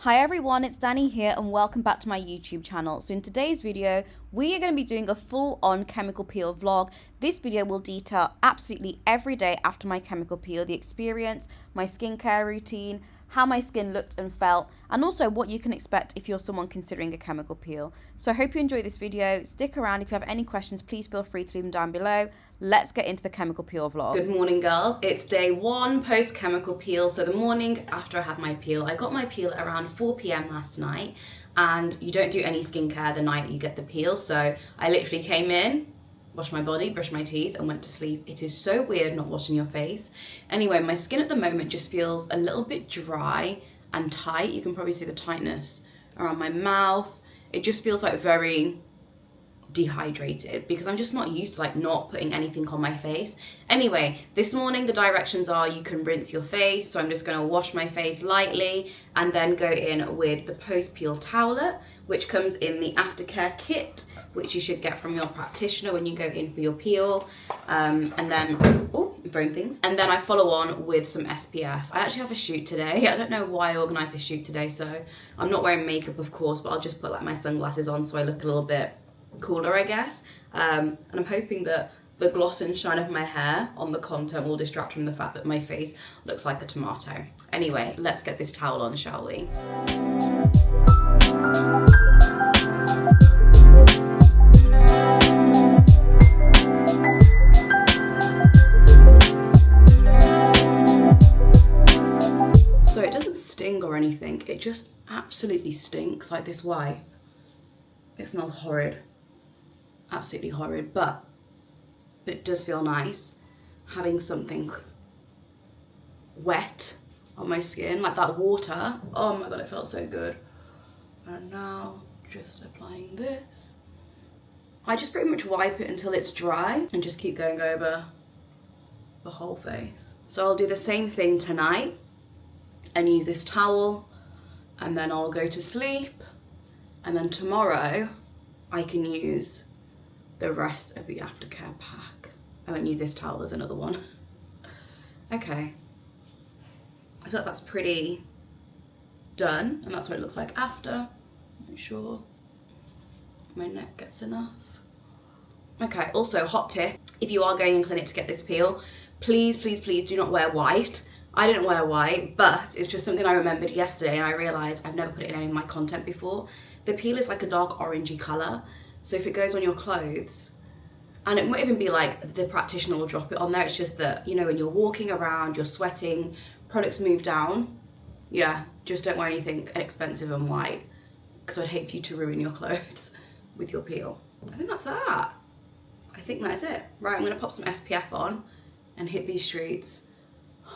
Hi everyone, it's Danny here and welcome back to my YouTube channel. So in today's video, we are going to be doing a full-on chemical peel vlog. This video will detail absolutely every day after my chemical peel, the experience, my skincare routine, how my skin looked and felt, and also what you can expect if you're someone considering a chemical peel. So I hope you enjoy this video. Stick around. If you have any questions, please feel free to leave them down below. Let's get into the chemical peel vlog. Good morning, girls. It's day one post chemical peel. So the morning after I had my peel, I got my peel around 4 p.m. last night, and you don't do any skincare the night you get the peel. So I literally came in, washed my body, brushed my teeth, and went to sleep. It is so weird not washing your face. Anyway, my skin at the moment just feels a little bit dry and tight. You can probably see the tightness around my mouth. It just feels like very dehydrated because I'm just not used to like not putting anything on my face. Anyway, this morning the directions are you can rinse your face, so I'm just going to wash my face lightly and then go in with the post-peel towelette, which comes in the aftercare kit, which you should get from your practitioner when you go in for your peel. And then, oh, I'm throwing things. And then I follow on with some SPF. I actually have a shoot today. I don't know why I organised a shoot today, so I'm not wearing makeup, of course, but I'll just put like my sunglasses on so I look a little bit cooler, I guess. And I'm hoping that the gloss and shine of my hair on the content will distract from the fact that my face looks like a tomato. Anyway, let's get this towel on, shall we? So it doesn't sting or anything, it just absolutely stinks. Like this white, it smells horrid, absolutely horrid, but it does feel nice having something wet on my skin, like that water. Oh my god, it felt so good. And now just applying this. I just pretty much wipe it until it's dry and just keep going over the whole face. So I'll do the same thing tonight and use this towel, and then I'll go to sleep, and then tomorrow I can use the rest of the aftercare pack. I won't use this towel, there's another one. Okay, I feel like that's pretty done, and that's what it looks like after. Make sure my neck gets enough. Okay, also hot tip, if you are going in clinic to get this peel, please, please, please do not wear white. I didn't wear white, but it's just something I remembered yesterday and I realised I've never put it in any of my content before. The peel is like a dark orangey colour, so if it goes on your clothes, and it might even be like the practitioner will drop it on there, it's just that, you know, when you're walking around, you're sweating, products move down. Yeah, just don't wear anything expensive and white, because I'd hate for you to ruin your clothes with your peel. I think that's that. I think that is it. Right, I'm going to pop some SPF on and hit these streets.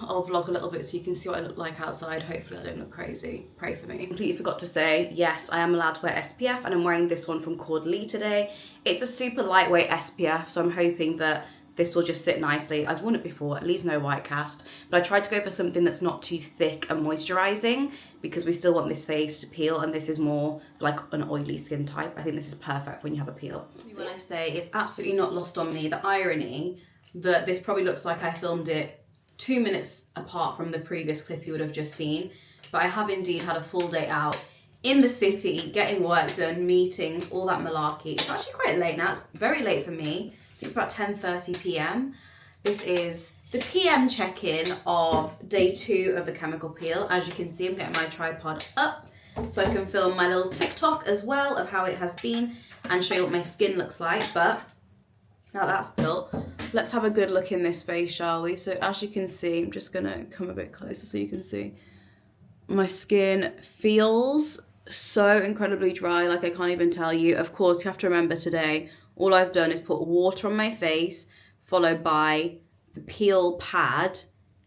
I'll vlog a little bit so you can see what I look like outside. Hopefully I don't look crazy. Pray for me. Completely forgot to say, yes, I am allowed to wear SPF, and I'm wearing this one from Lee today. It's a super lightweight SPF, so I'm hoping that this will just sit nicely. I've worn it before, it leaves no white cast, but I tried to go for something that's not too thick and moisturizing because we still want this face to peel, and this is more like an oily skin type. I think this is perfect when you have a peel. When I say it's absolutely not lost on me, the irony that this probably looks like I filmed it 2 minutes apart from the previous clip you would have just seen, but I have indeed had a full day out in the city, getting work done, meetings, all that malarkey. It's actually quite late now, it's very late for me. It's about 10:30 p.m. This is the PM check-in of day 2 of the chemical peel. As you can see, I'm getting my tripod up so I can film my little TikTok as well of how it has been and show you what my skin looks like. But now that's built, let's have a good look in this face, shall we? So as you can see, I'm just gonna come a bit closer so you can see. My skin feels so incredibly dry, like I can't even tell you. Of course, you have to remember today, all I've done is put water on my face, followed by the peel pad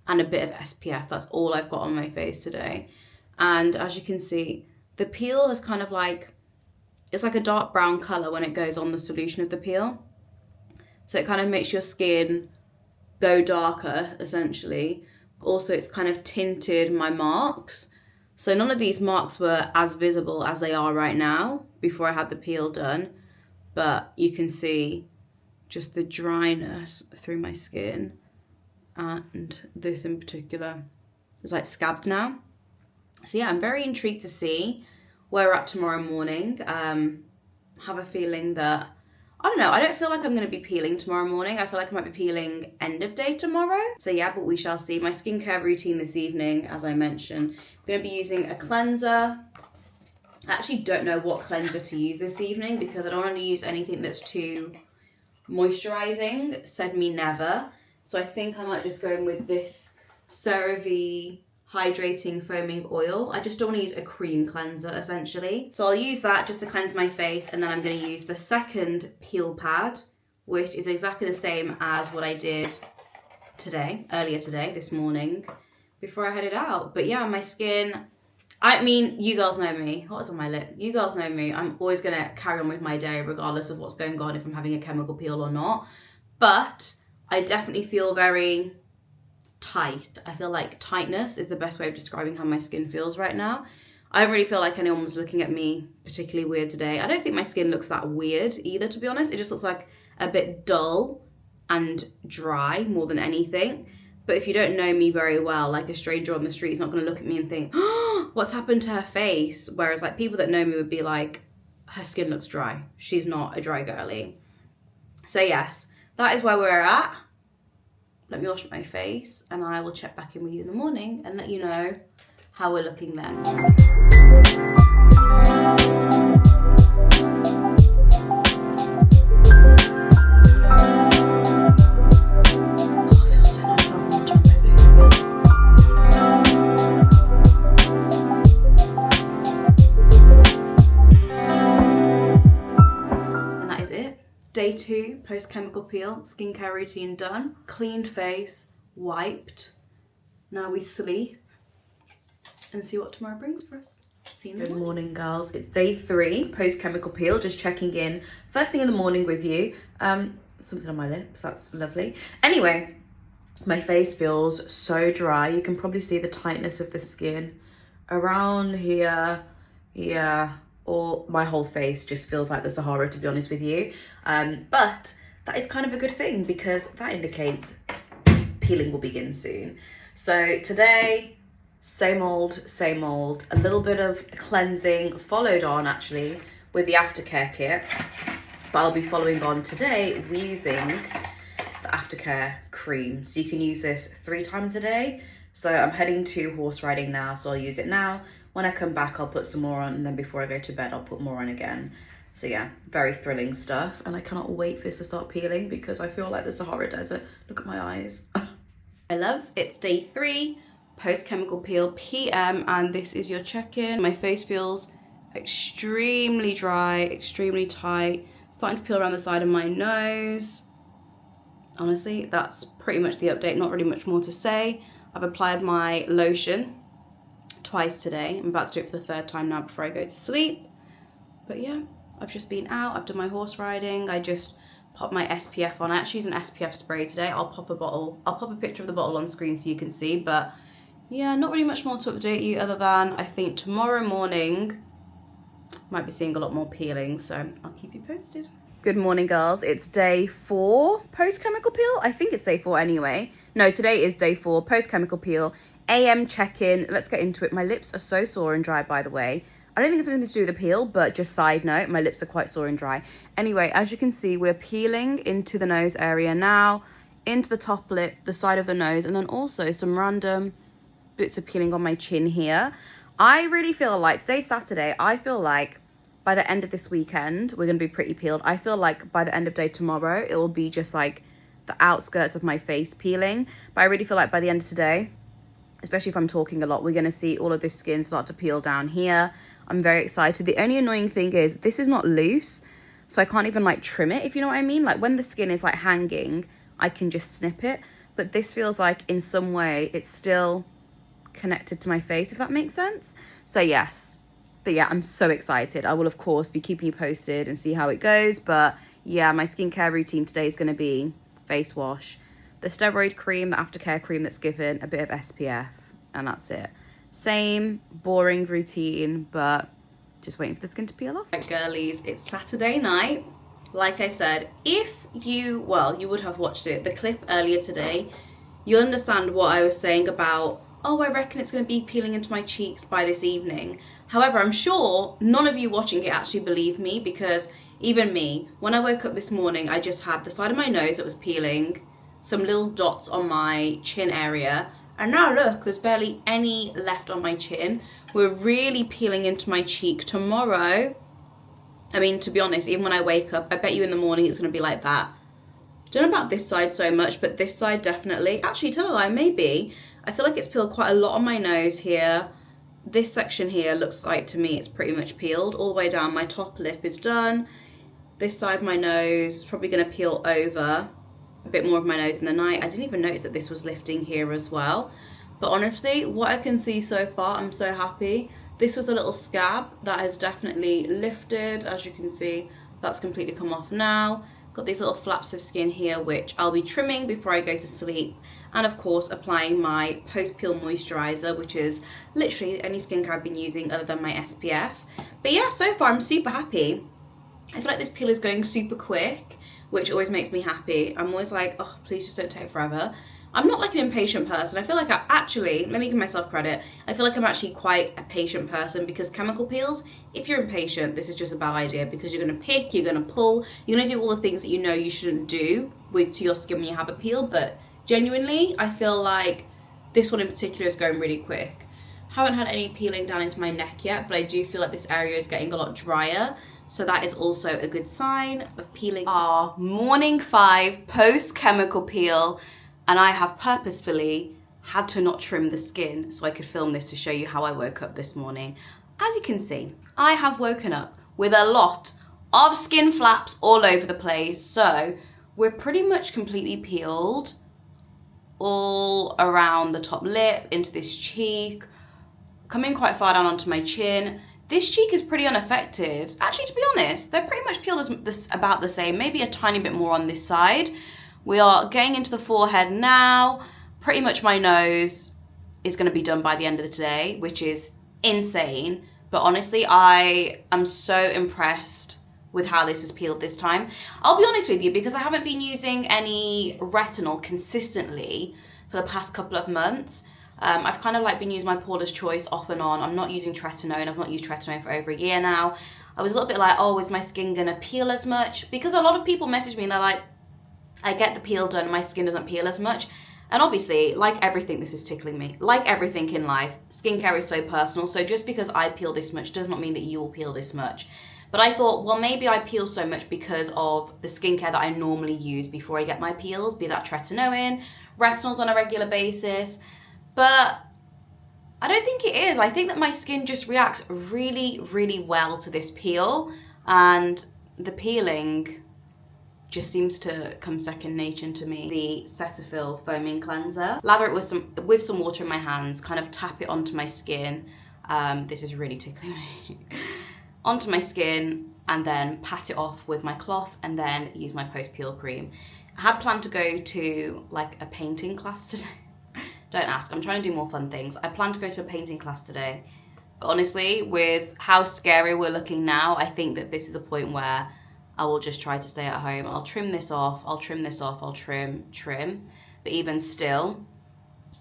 and a bit of SPF. That's all I've got on my face today. And as you can see, the peel is kind of like, it's like a dark brown color when it goes on the solution of the peel. So it kind of makes your skin go darker, essentially. Also, it's kind of tinted my marks. So none of these marks were as visible as they are right now before I had the peel done. But you can see just the dryness through my skin. And this in particular is like scabbed now. So yeah, I'm very intrigued to see where we're at tomorrow morning. Have a feeling that, I don't know, I don't feel like I'm going to be peeling tomorrow morning. I feel like I might be peeling end of day tomorrow. So yeah, but we shall see. My skincare routine this evening, as I mentioned, I'm going to be using a cleanser. I actually don't know what cleanser to use this evening because I don't want to use anything that's too moisturizing. Said me never. So I think I might just go in with this CeraVe hydrating foaming oil. I just don't want to use a cream cleanser essentially. So I'll use that just to cleanse my face, and then I'm going to use the second peel pad, which is exactly the same as what I did earlier today, this morning, before I headed out. But yeah, my skin, I mean, you girls know me. What's on my lip? You girls know me. I'm always going to carry on with my day regardless of what's going on, if I'm having a chemical peel or not. But I definitely feel very tight. I feel like tightness is the best way of describing how my skin feels right now. I don't really feel like anyone was looking at me particularly weird today. I don't think my skin looks that weird either, to be honest. It just looks like a bit dull and dry more than anything. But if you don't know me very well, like a stranger on the street is not going to look at me and think, oh, what's happened to her face? Whereas like people that know me would be like, her skin looks dry. She's not a dry girly. So yes, that is where we're at. Let me wash my face and I will check back in with you in the morning and let you know how we're looking then. Day 2, post-chemical peel, skincare routine done, cleaned face, wiped. Now we sleep and see what tomorrow brings for us. See you in the morning. Good morning, girls. It's day 3, post-chemical peel, just checking in first thing in the morning with you. Something on my lips, that's lovely. Anyway, my face feels so dry. You can probably see the tightness of the skin around here, or my whole face just feels like the Sahara, to be honest with you. But that is kind of a good thing because that indicates peeling will begin soon. So today, same old, a little bit of cleansing followed on actually with the aftercare kit. But I'll be following on today using the aftercare cream. So you can use this 3 times a day. So I'm heading to horse riding now, so I'll use it now. When I come back, I'll put some more on, and then before I go to bed, I'll put more on again. So yeah, very thrilling stuff. And I cannot wait for this to start peeling because I feel like the Sahara Desert. Look at my eyes. My loves, it's day 3, post-chemical peel PM, and this is your check-in. My face feels extremely dry, extremely tight, starting to peel around the side of my nose. Honestly, that's pretty much the update, not really much more to say. I've applied my lotion twice today. I'm about to do it for the 3rd time now before I go to sleep. But yeah, I've just been out, I've done my horse riding, I just popped my SPF on. I actually use an SPF spray today. I'll pop a picture of the bottle on screen so you can see, but yeah, not really much more to update you other than I think tomorrow morning might be seeing a lot more peeling, so I'll keep you posted. Good morning, girls. It's day 4 post-chemical peel. I think it's day 4 anyway. No, today is day 4 post-chemical peel. AM check-in. Let's get into it. My lips are so sore and dry, by the way. I don't think it's anything to do with the peel, but just side note, my lips are quite sore and dry. Anyway, as you can see, we're peeling into the nose area now, into the top lip, the side of the nose, and then also some random bits of peeling on my chin here. I really feel like, today's Saturday, I feel like by the end of this weekend, we're going to be pretty peeled. I feel like by the end of day tomorrow, it will be just like the outskirts of my face peeling. But I really feel like by the end of today, especially if I'm talking a lot, we're going to see all of this skin start to peel down here. I'm very excited. The only annoying thing is this is not loose, so I can't even like trim it, if you know what I mean. Like when the skin is like hanging, I can just snip it. But this feels like in some way it's still connected to my face, if that makes sense. So yes, but yeah, I'm so excited. I will of course be keeping you posted and see how it goes. But yeah, my skincare routine today is going to be face wash, the steroid cream, the aftercare cream that's given, a bit of SPF, and that's it. Same boring routine, but just waiting for the skin to peel off. Right, girlies, it's Saturday night. Like I said, if you, well, you would have watched it, the clip earlier today, you'll understand what I was saying about, oh, I reckon it's going to be peeling into my cheeks by this evening. However, I'm sure none of you watching it actually believe me, because even me, when I woke up this morning, I just had the side of my nose that was peeling, some little dots on my chin area, and now look, there's barely any left on my chin. We're really peeling into my cheek tomorrow. I mean, to be honest, even when I wake up, I bet you in the morning it's going to be like that. Don't know about this side so much, but this side definitely. Actually, tell a lie, maybe. I feel like it's peeled quite a lot on my nose here. This section here looks like, to me, it's pretty much peeled. All the way down, my top lip is done. This side of my nose is probably going to peel over a bit more of my nose in the night. I didn't even notice that this was lifting here as well. But honestly, what I can see so far, I'm so happy. This was a little scab that has definitely lifted. As you can see, that's completely come off now. Got these little flaps of skin here, which I'll be trimming before I go to sleep. And of course, applying my post-peel moisturizer, which is literally any skincare I've been using other than my SPF. But yeah, so far I'm super happy. I feel like this peel is going super quick, which always makes me happy. I'm always like, oh, please just don't take forever. I'm not like an impatient person. I feel like let me give myself credit. I feel like I'm actually quite a patient person, because chemical peels, if you're impatient, this is just a bad idea, because you're going to pick, you're going to pull, you're going to do all the things that you know you shouldn't do to your skin when you have a peel. But genuinely, I feel like this one in particular is going really quick. Haven't had any peeling down into my neck yet, but I do feel like this area is getting a lot drier. So that is also a good sign of peeling. Our morning 5 post-chemical peel, and I have purposefully had to not trim the skin so I could film this to show you how I woke up this morning. As you can see, I have woken up with a lot of skin flaps all over the place. So we're pretty much completely peeled all around the top lip, into this cheek, coming quite far down onto my chin. This cheek is pretty unaffected. Actually, to be honest, they're pretty much peeled about the same, maybe a tiny bit more on this side. We are getting into the forehead now. Pretty much my nose is going to be done by the end of the day, which is insane. But honestly, I am so impressed with how this is peeled this time. I'll be honest with you, because I haven't been using any retinol consistently for the past couple of months. I've kind of like been using my Paula's Choice off and on. I'm not using tretinoin. I've not used tretinoin for over a year now. I was a little bit like, oh, is my skin going to peel as much? Because a lot of people message me and they're like, I get the peel done, my skin doesn't peel as much. And obviously, like everything, this is tickling me. Like everything in life, skincare is so personal. So just because I peel this much does not mean that you will peel this much. But I thought, well, maybe I peel so much because of the skincare that I normally use before I get my peels, be that tretinoin, retinols on a regular basis. But I don't think it is. I think that my skin just reacts really, really well to this peel, and the peeling just seems to come second nature to me. The Cetaphil foaming cleanser. Lather it with some water in my hands, kind of tap it onto my skin. This is really tickling me. Onto my skin, and then pat it off with my cloth, and then use my post-peel cream. I had planned to go to like a painting class today. Don't ask, I'm trying to do more fun things. I plan to go to a painting class today. But honestly, with how scary we're looking now, I think that this is the point where I will just try to stay at home. I'll trim this off, I'll trim this off, I'll trim. But even still,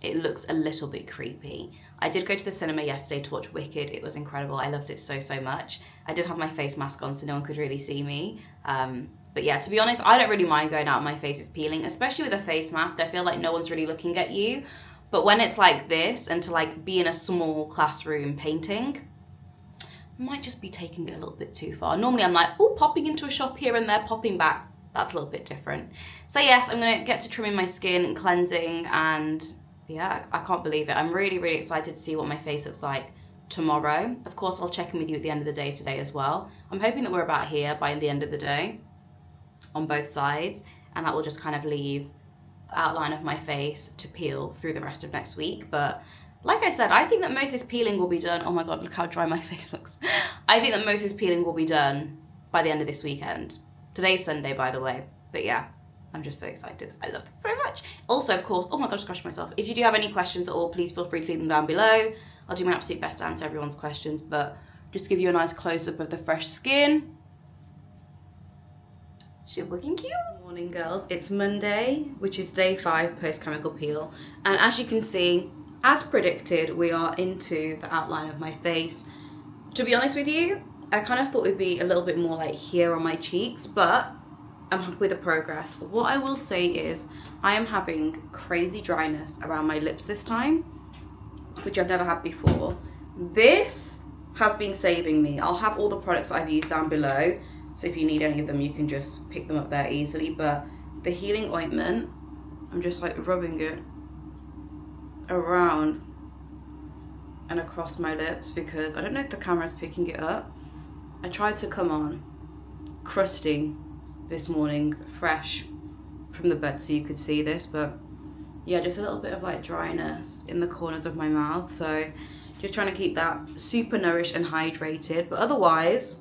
it looks a little bit creepy. I did go to the cinema yesterday to watch Wicked. It was incredible. I loved it so, so much. I did have my face mask on so no one could really see me. But yeah, to be honest, I don't really mind going out and my face is peeling, especially with a face mask. I feel like no one's really looking at you. But when it's like this, and to like be in a small classroom painting, I might just be taking it a little bit too far. Normally I'm like, oh, popping into a shop here and there, popping back. That's a little bit different. So yes, I'm gonna get to trimming my skin and cleansing, and yeah, I can't believe it. I'm really, really excited to see what my face looks like tomorrow. Of course, I'll check in with you at the end of the day today as well. I'm hoping that we're about here by the end of the day on both sides, and that will just kind of leave the outline of my face to peel through the rest of next week. But like I said, I think that most of this peeling will be done. Oh my God, look how dry my face looks. I think that most of this peeling will be done by the end of this weekend. Today's Sunday, by the way. But yeah, I'm just so excited. I love this so much. Also, of course, oh my gosh, scratching myself. If you do have any questions at all, please feel free to leave them down below. I'll do my absolute best to answer everyone's questions, but just give you a nice close-up of the fresh skin. She's looking cute. Morning, girls. It's Monday, which is day 5 post-chemical peel. And as you can see, as predicted, we are into the outline of my face. To be honest with you, I kind of thought it would be a little bit more like here on my cheeks, but I'm happy with the progress. But what I will say is I am having crazy dryness around my lips this time, which I've never had before. This has been saving me. I'll have all the products I've used down below, so if you need any of them, you can just pick them up there easily. But the healing ointment, I'm just like rubbing it around and across my lips because I don't know if the camera's picking it up. I tried to come on crusty this morning, fresh from the bed so you could see this, but yeah, just a little bit of like dryness in the corners of my mouth. So just trying to keep that super nourished and hydrated, but otherwise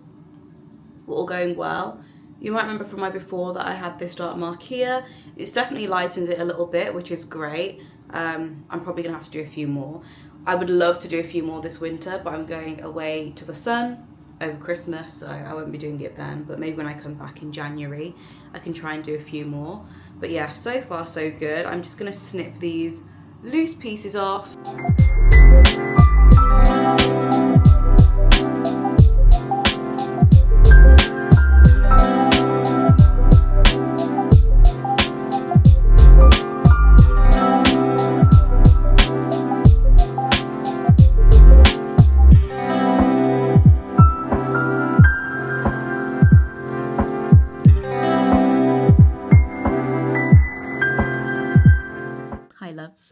we're all going well. You might remember from my before that I had this dark mark here. It's definitely lightened it a little bit, which is great. I'm probably gonna have to do a few more. I would love to do a few more this winter, but I'm going away to the sun over Christmas, so I won't be doing it then. But maybe when I come back in January, I can try and do a few more. But yeah, so far so good. I'm just gonna snip these loose pieces off.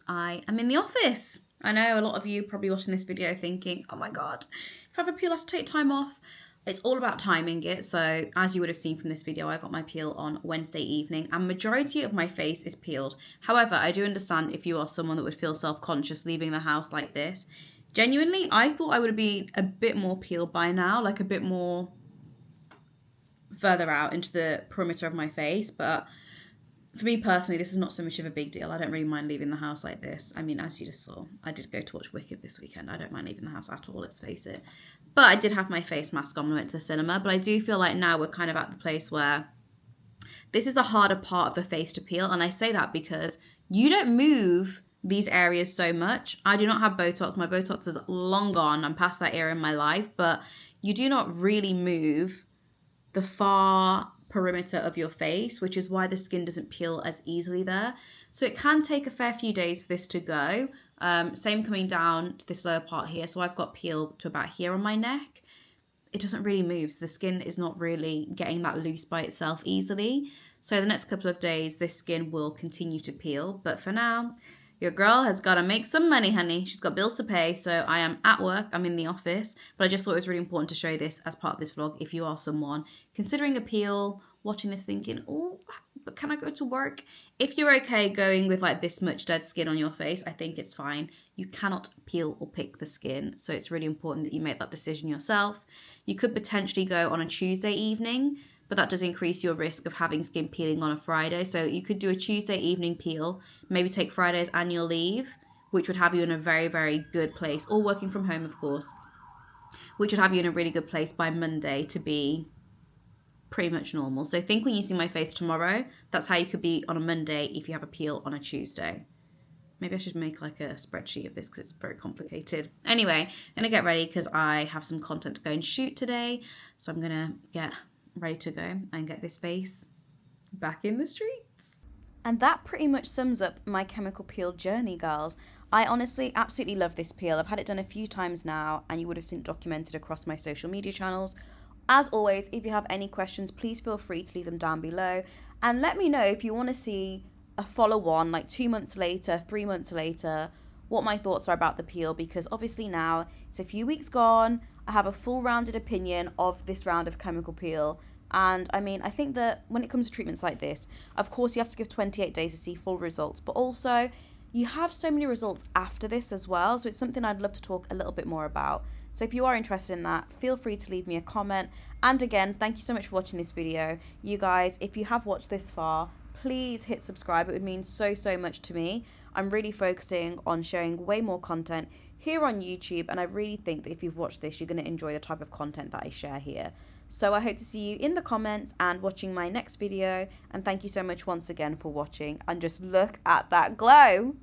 I am in the office. I know a lot of you probably watching this video thinking, oh my god, if I have a peel I have to take time off. It's all about timing it. So as you would have seen from this video, I got my peel on Wednesday evening and majority of my face is peeled. However, I do understand if you are someone that would feel self-conscious leaving the house like this. Genuinely, I thought I would have been a bit more peeled by now, like a bit more further out into the perimeter of my face, but for me personally, this is not so much of a big deal. I don't really mind leaving the house like this. I mean, as you just saw, I did go to watch Wicked this weekend. I don't mind leaving the house at all, let's face it. But I did have my face mask on when I went to the cinema. But I do feel like now we're kind of at the place where this is the harder part of the face to peel. And I say that because you don't move these areas so much. I do not have Botox. My Botox is long gone. I'm past that era in my life. But you do not really move the far perimeter of your face, which is why the skin doesn't peel as easily there. So it can take a fair few days for this to go. Same coming down to this lower part here. So I've got peel to about here on my neck. It doesn't really move. So the skin is not really getting that loose by itself easily. So the next couple of days, this skin will continue to peel. But for now, your girl has got to make some money, honey. She's got bills to pay. So I am at work. I'm in the office. But I just thought it was really important to show this as part of this vlog. If you are someone considering a peel, watching this thinking, oh, but can I go to work? If you're okay going with like this much dead skin on your face, I think it's fine. You cannot peel or pick the skin. So it's really important that you make that decision yourself. You could potentially go on a Tuesday evening, but that does increase your risk of having skin peeling on a Friday. So you could do a Tuesday evening peel, maybe take Friday's annual leave, which would have you in a very, very good place, or working from home, of course, which would have you in a really good place by Monday to be pretty much normal. So think when you see my face tomorrow, that's how you could be on a Monday if you have a peel on a Tuesday. Maybe I should make like a spreadsheet of this because it's very complicated. Anyway, I'm going to get ready because I have some content to go and shoot today. So I'm going to get ready to go and get this face back in the streets. And that pretty much sums up my chemical peel journey, girls. I honestly absolutely love this peel. I've had it done a few times now and you would have seen it documented across my social media channels. As always, if you have any questions, please feel free to leave them down below. And let me know if you want to see a follow-on, like 2 months later, 3 months later, what my thoughts are about the peel. Because obviously now, it's a few weeks gone, I have a full rounded opinion of this round of chemical peel. And I mean, I think that when it comes to treatments like this, of course you have to give 28 days to see full results, but also you have so many results after this as well. So it's something I'd love to talk a little bit more about. So if you are interested in that, feel free to leave me a comment. And again, thank you so much for watching this video. You guys, if you have watched this far, please hit subscribe. It would mean so, so much to me. I'm really focusing on sharing way more content here on YouTube, and I really think that if you've watched this, you're going to enjoy the type of content that I share here. So I hope to see you in the comments and watching my next video, and thank you so much once again for watching, and just look at that glow.